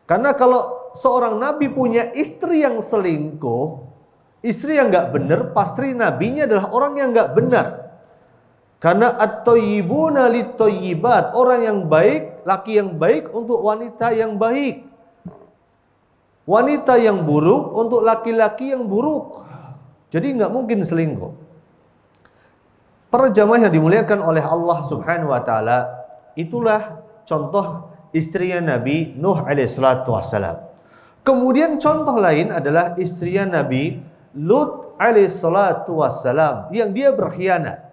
Karena kalau seorang nabi punya istri yang selingkuh, istri yang enggak benar, pasti nabinya adalah orang yang enggak benar. Karena at-thayyibuna lit-thayyibat, orang yang baik, laki yang baik untuk wanita yang baik. Wanita yang buruk untuk laki-laki yang buruk. Jadi enggak mungkin selingkuh. Para jamaah yang dimuliakan oleh Allah Subhanahu wa taala, itulah contoh istrinya Nabi Nuh alaihissalatu wassalam. Kemudian contoh lain adalah istrinya Nabi Lut alaihissalatu wassalam yang dia berkhianat.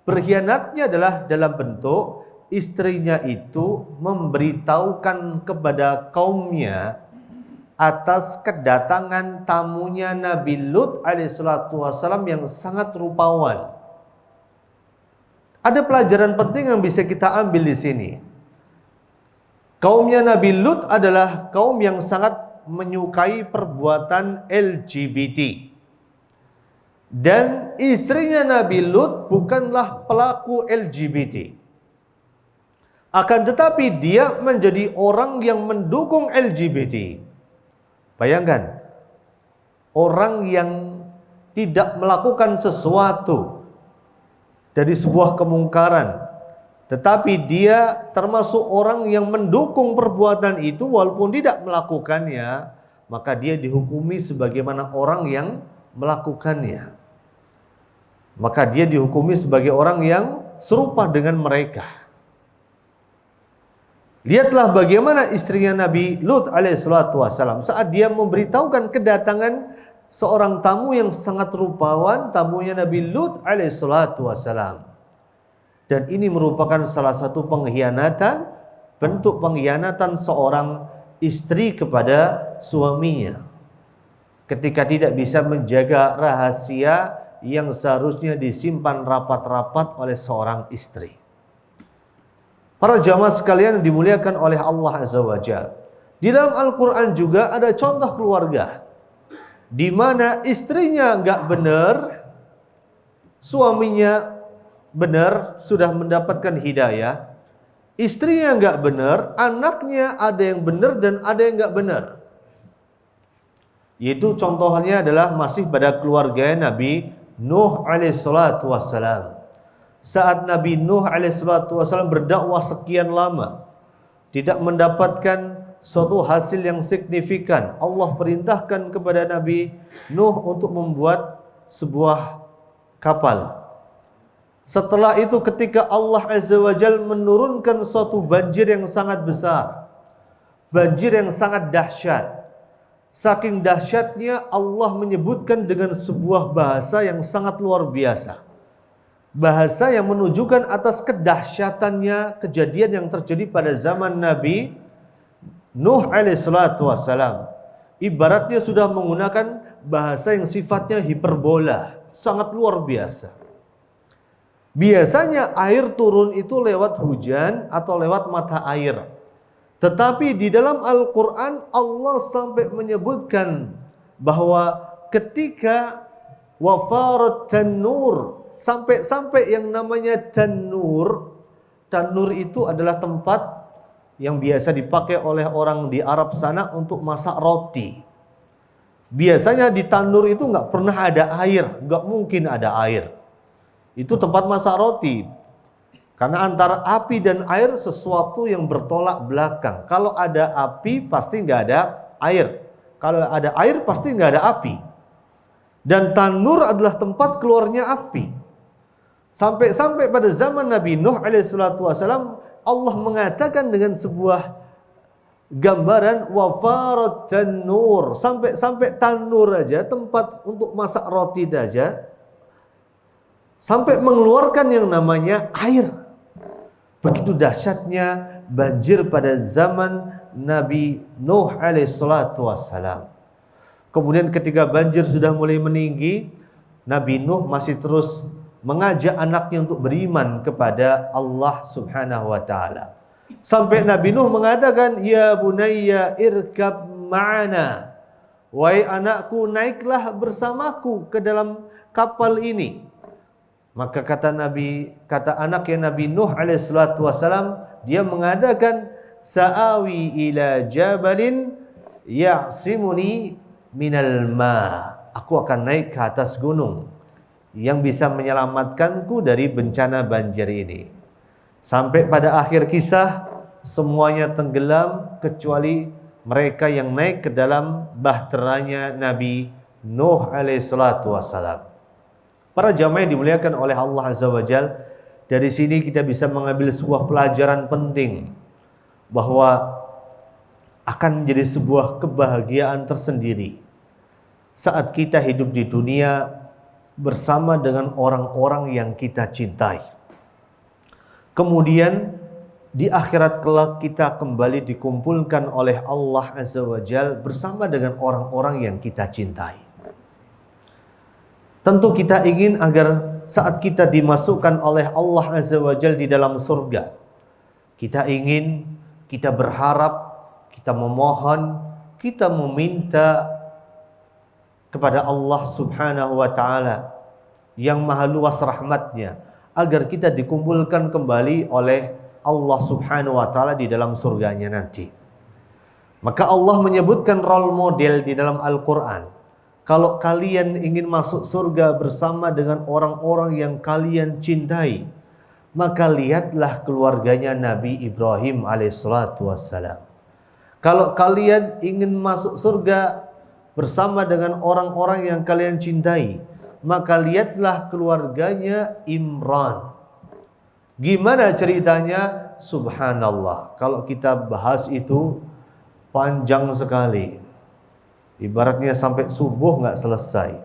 Berkhianatnya adalah dalam bentuk istrinya itu memberitahukan kepada kaumnya atas kedatangan tamunya Nabi Lut alaihissalatu wassalam yang sangat rupawan. Ada pelajaran penting yang bisa kita ambil di sini. Kaumnya Nabi Lut adalah kaum yang sangat menyukai perbuatan LGBT. Dan istrinya Nabi Lut bukanlah pelaku LGBT. Akan tetapi dia menjadi orang yang mendukung LGBT. Bayangkan, orang yang tidak melakukan sesuatu dari sebuah kemungkaran, tetapi dia termasuk orang yang mendukung perbuatan itu walaupun tidak melakukannya, maka dia dihukumi sebagaimana orang yang melakukannya. Maka dia dihukumi sebagai orang yang serupa dengan mereka. Lihatlah bagaimana istrinya Nabi Lut alaihissalatu wassalam saat dia memberitahukan kedatangan seorang tamu yang sangat rupawan, tamunya Nabi Lut alaihissalatu wassalam. Dan ini merupakan salah satu pengkhianatan, bentuk pengkhianatan seorang istri kepada suaminya. Ketika tidak bisa menjaga rahasia yang seharusnya disimpan rapat-rapat oleh seorang istri. Para jamaah sekalian dimuliakan oleh Allah Azza wa Jalla. Di dalam Al-Quran juga ada contoh keluarga di mana istrinya nggak benar, suaminya benar, sudah mendapatkan hidayah. Istrinya nggak benar, anaknya ada yang benar dan ada yang nggak benar. Yaitu contohnya adalah masih pada keluarga Nabi Nuh alaihissalatu wassalam. Saat Nabi Nuh alaihissalatu wassalam berdakwah sekian lama, tidak mendapatkan suatu hasil yang signifikan, Allah perintahkan kepada Nabi Nuh untuk membuat sebuah kapal. Setelah itu ketika Allah Azza wa Jalla menurunkan suatu banjir yang sangat besar, banjir yang sangat dahsyat. Saking dahsyatnya Allah menyebutkan dengan sebuah bahasa yang sangat luar biasa. Bahasa yang menunjukkan atas kedahsyatannya kejadian yang terjadi pada zaman Nabi Nuh alaihissalatu wassalam. Ibaratnya sudah menggunakan bahasa yang sifatnya hiperbola, sangat luar biasa. Biasanya air turun itu lewat hujan atau lewat mata air. Tetapi di dalam Al-Quran Allah sampai menyebutkan bahwa ketika wafarat tanur, sampai yang namanya tanur. Tanur itu adalah tempat yang biasa dipakai oleh orang di Arab sana untuk masak roti. Biasanya di tanur itu nggak pernah ada air, nggak mungkin ada air. Itu tempat masak roti. Karena antara api dan air sesuatu yang bertolak belakang. Kalau ada api pasti nggak ada air. Kalau ada air pasti nggak ada api. Dan tanur adalah tempat keluarnya api. Sampai pada zaman Nabi Nuh alaihissalatu wassalam, Allah mengatakan dengan sebuah gambaran wafarat tanur. Sampai tanur aja, tempat untuk masak roti saja, sampai mengeluarkan yang namanya air. Begitu dahsyatnya banjir pada zaman Nabi Nuh alaihissalatu wassalam. Kemudian ketika banjir sudah mulai meninggi, Nabi Nuh masih terus mengajak anaknya untuk beriman kepada Allah Subhanahu wa taala. Sampai Nabi Nuh mengatakan, "Ya bunayya irkab ma'ana." Wahai anakku, naiklah bersamaku ke dalam kapal ini. Maka kata anaknya Nabi Nuh alaihissalatu wassalam, dia mengatakan, "Sa'awi ila jabalin ya'simuni minal ma." Aku akan naik ke atas gunung yang bisa menyelamatkanku dari bencana banjir ini. Sampai pada akhir kisah semuanya tenggelam kecuali mereka yang naik ke dalam bahteranya Nabi Nuh alaihissalatu wassalam. Para jamaah yang dimuliakan oleh Allah Azza wa Jalla, dari sini kita bisa mengambil sebuah pelajaran penting bahwa akan menjadi sebuah kebahagiaan tersendiri saat kita hidup di dunia bersama dengan orang-orang yang kita cintai. Kemudian di akhirat kelak kita kembali dikumpulkan oleh Allah Azza wa Jalla bersama dengan orang-orang yang kita cintai. Tentu kita ingin agar saat kita dimasukkan oleh Allah Azza wa Jalla di dalam surga, kita ingin kita berharap, kita memohon, kita meminta kepada Allah Subhanahu wa taala yang maha luas rahmatnya agar kita dikumpulkan kembali oleh Allah Subhanahu wa taala di dalam surganya nanti. Maka Allah menyebutkan role model di dalam Al-Qur'an. Kalau kalian ingin masuk surga bersama dengan orang-orang yang kalian cintai, maka lihatlah keluarganya Nabi Ibrahim alaihissalatu wassalam. Kalau kalian ingin masuk surga bersama dengan orang-orang yang kalian cintai, maka lihatlah keluarganya Imran. Gimana ceritanya? Subhanallah. Kalau kita bahas itu panjang sekali. Ibaratnya sampai subuh nggak selesai.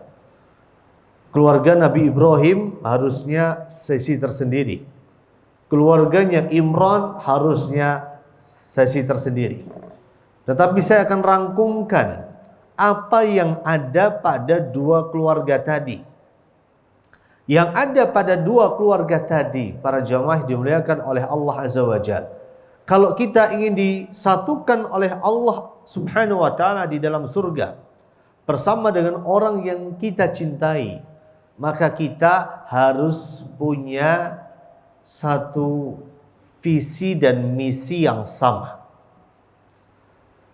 Keluarga Nabi Ibrahim harusnya sesi tersendiri. Keluarganya Imran harusnya sesi tersendiri. Tetapi saya akan rangkumkan apa yang ada pada dua keluarga tadi. Yang ada pada dua keluarga tadi, para jamaah dimuliakan oleh Allah Azza wa Jalla. Kalau kita ingin disatukan oleh Allah Subhanahu wa taala di dalam surga bersama dengan orang yang kita cintai, maka kita harus punya satu visi dan misi yang sama.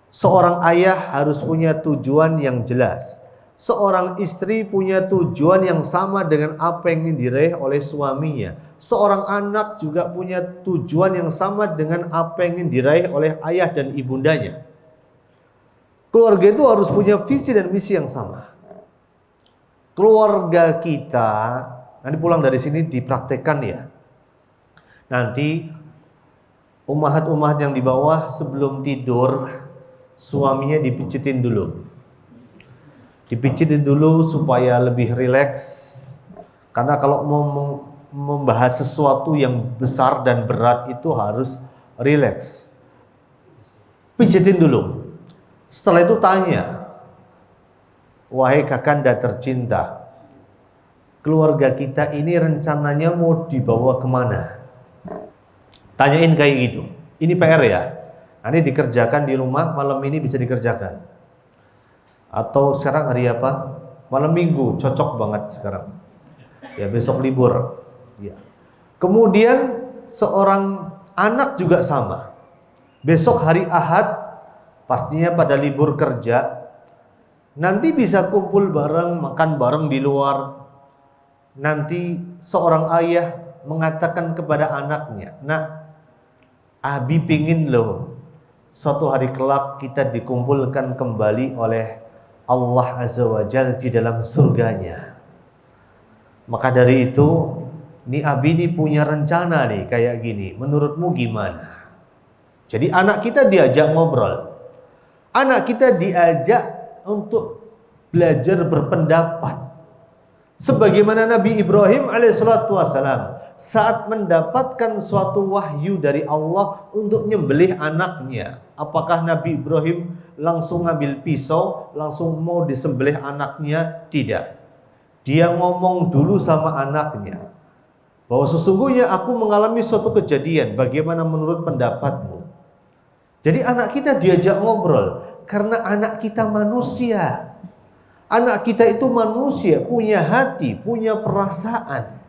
Seorang ayah harus punya tujuan yang jelas. Seorang istri punya tujuan yang sama dengan apa yang ingin diraih oleh suaminya. Seorang anak juga punya tujuan yang sama dengan apa yang ingin diraih oleh ayah dan ibundanya. Keluarga itu harus punya visi dan misi yang sama. Keluarga kita, nanti pulang dari sini dipraktekkan ya. Nanti ummahat-ummahat yang di bawah sebelum tidur, suaminya dipijitin dulu. Dipijitin dulu supaya lebih rileks. Karena kalau mau membahas sesuatu yang besar dan berat itu harus rileks. Pijitin dulu. Setelah itu tanya, wahai kakanda tercinta, keluarga kita ini rencananya mau dibawa kemana? Tanyain kayak gitu. Ini PR ya. Nanti dikerjakan di rumah, malam ini bisa dikerjakan. Atau sekarang hari apa? Malam Minggu, cocok banget sekarang. Ya, besok libur. Ya. Kemudian seorang anak juga sama. Besok hari Ahad, pastinya pada libur kerja. Nanti bisa kumpul bareng, makan bareng di luar. Nanti seorang ayah mengatakan kepada anaknya, "Nak, Abi pingin loh suatu hari kelak kita dikumpulkan kembali oleh Allah Azza wa Jalla di dalam surganya." Maka dari itu, nih Abi ini punya rencana nih kayak gini. Menurutmu gimana? Jadi anak kita diajak ngobrol. Anak kita diajak untuk belajar berpendapat. Sebagaimana Nabi Ibrahim alaihissalatu wassalam saat mendapatkan suatu wahyu dari Allah untuk nyembelih anaknya. Apakah Nabi Ibrahim langsung ngambil pisau, langsung mau disembelih anaknya? Tidak. Dia ngomong dulu sama anaknya bahwa sesungguhnya aku mengalami suatu kejadian, bagaimana menurut pendapatmu? Jadi anak kita diajak ngobrol karena anak kita manusia. Anak kita itu manusia, punya hati, punya perasaan.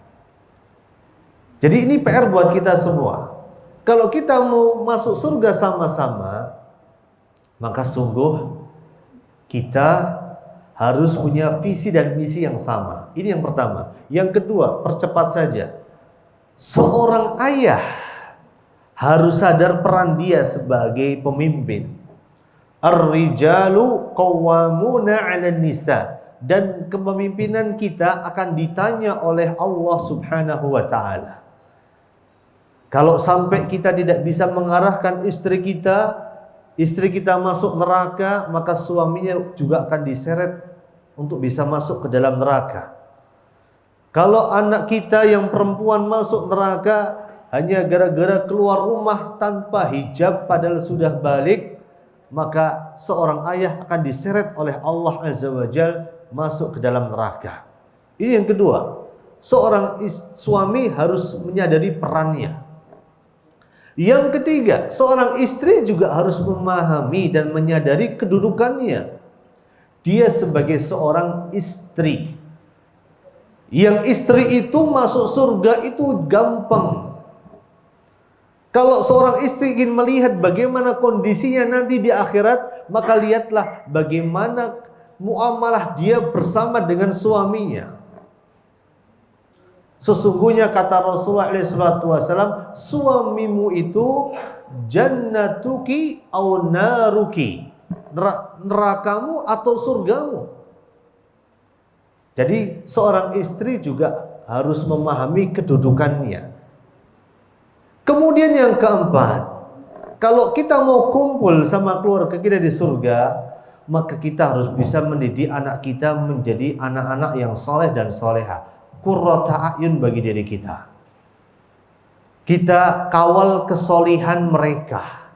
Jadi ini PR buat kita semua. Kalau kita mau masuk surga sama-sama, maka sungguh kita harus punya visi dan misi yang sama. Ini yang pertama. Yang kedua, percepat saja. Seorang ayah harus sadar peran dia sebagai pemimpin. Ar-rijalu qawwamuna 'alan nisa. Dan kepemimpinan kita akan ditanya oleh Allah Subhanahu wa taala. Kalau sampai kita tidak bisa mengarahkan istri kita masuk neraka, maka suaminya juga akan diseret untuk bisa masuk ke dalam neraka. Kalau anak kita yang perempuan masuk neraka hanya gara-gara keluar rumah tanpa hijab padahal sudah balik, maka seorang ayah akan diseret oleh Allah Azza wa Jalla masuk ke dalam neraka. Ini yang kedua. Seorang suami harus menyadari perannya. Yang ketiga, seorang istri juga harus memahami dan menyadari kedudukannya. Dia sebagai seorang istri. Yang istri itu masuk surga itu gampang. Kalau seorang istri ingin melihat bagaimana kondisinya nanti di akhirat, maka lihatlah bagaimana muamalah dia bersama dengan suaminya. Sesungguhnya kata Rasulullah SAW, suamimu itu jannatuki au naruki, nerakamu atau surgamu. Jadi seorang istri juga harus memahami kedudukannya. Kemudian yang keempat, kalau kita mau kumpul sama keluarga kita di surga, maka kita harus bisa mendidik anak kita menjadi anak-anak yang soleh dan soleha, qurrata a'yun bagi diri kita. Kita kawal kesolihan mereka.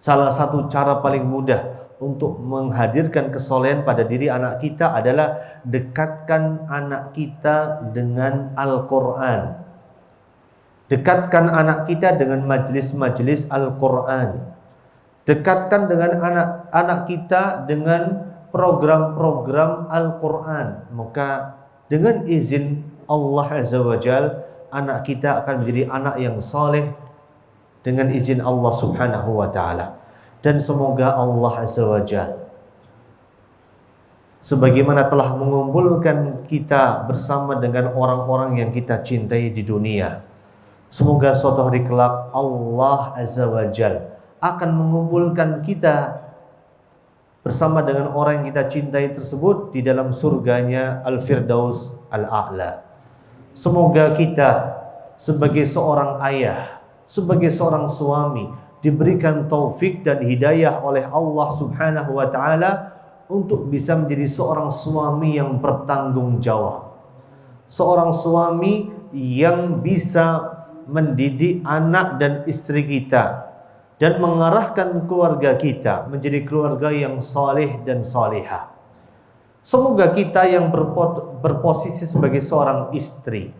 Salah satu cara paling mudah untuk menghadirkan kesolehan pada diri anak kita adalah dekatkan anak kita dengan Al-Quran. Dekatkan anak kita dengan majelis-majelis Al-Quran. Dekatkan dengan anak-anak kita dengan program-program Al-Quran. Maka dengan izin Allah Azza wa Jal, anak kita akan menjadi anak yang saleh dengan izin Allah Subhanahu wa Ta'ala. Dan semoga Allah Azza wa Jal, sebagaimana telah mengumpulkan kita bersama dengan orang-orang yang kita cintai di dunia, semoga suatu hari kelak Allah Azza wa Jal akan mengumpulkan kita bersama dengan orang yang kita cintai tersebut di dalam surganya Al-Firdaus Al-A'la. Semoga kita sebagai seorang ayah, sebagai seorang suami, diberikan taufik dan hidayah oleh Allah Subhanahu wa Ta'ala untuk bisa menjadi seorang suami yang bertanggung jawab. Seorang suami yang bisa mendidik anak dan istri kita dan mengarahkan keluarga kita menjadi keluarga yang saleh dan salihah. Semoga kita yang berposisi sebagai seorang istri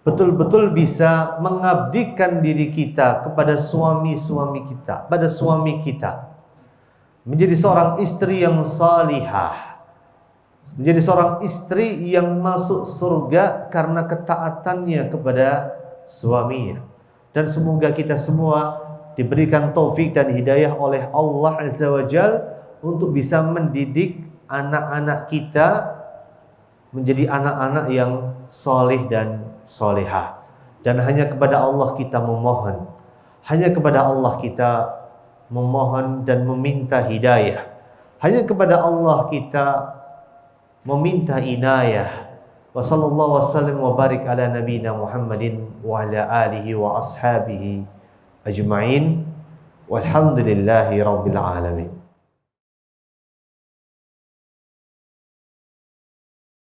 betul-betul bisa mengabdikan diri kita kepada suami-suami kita, pada suami kita, menjadi seorang istri yang salihah, menjadi seorang istri yang masuk surga karena ketaatannya kepada suaminya. Dan semoga kita semua diberikan taufik dan hidayah oleh Allah Azza wa Jal untuk bisa mendidik anak-anak kita menjadi anak-anak yang soleh dan solehah. Dan hanya kepada Allah kita memohon, hanya kepada Allah kita memohon dan meminta hidayah, hanya kepada Allah kita meminta inayah. Wa sallallahu wasallam wa barik ala nabiyina Muhammadin wa ala alihi wa ashabihi ajma'in. Walhamdulillahi rabbil alamin.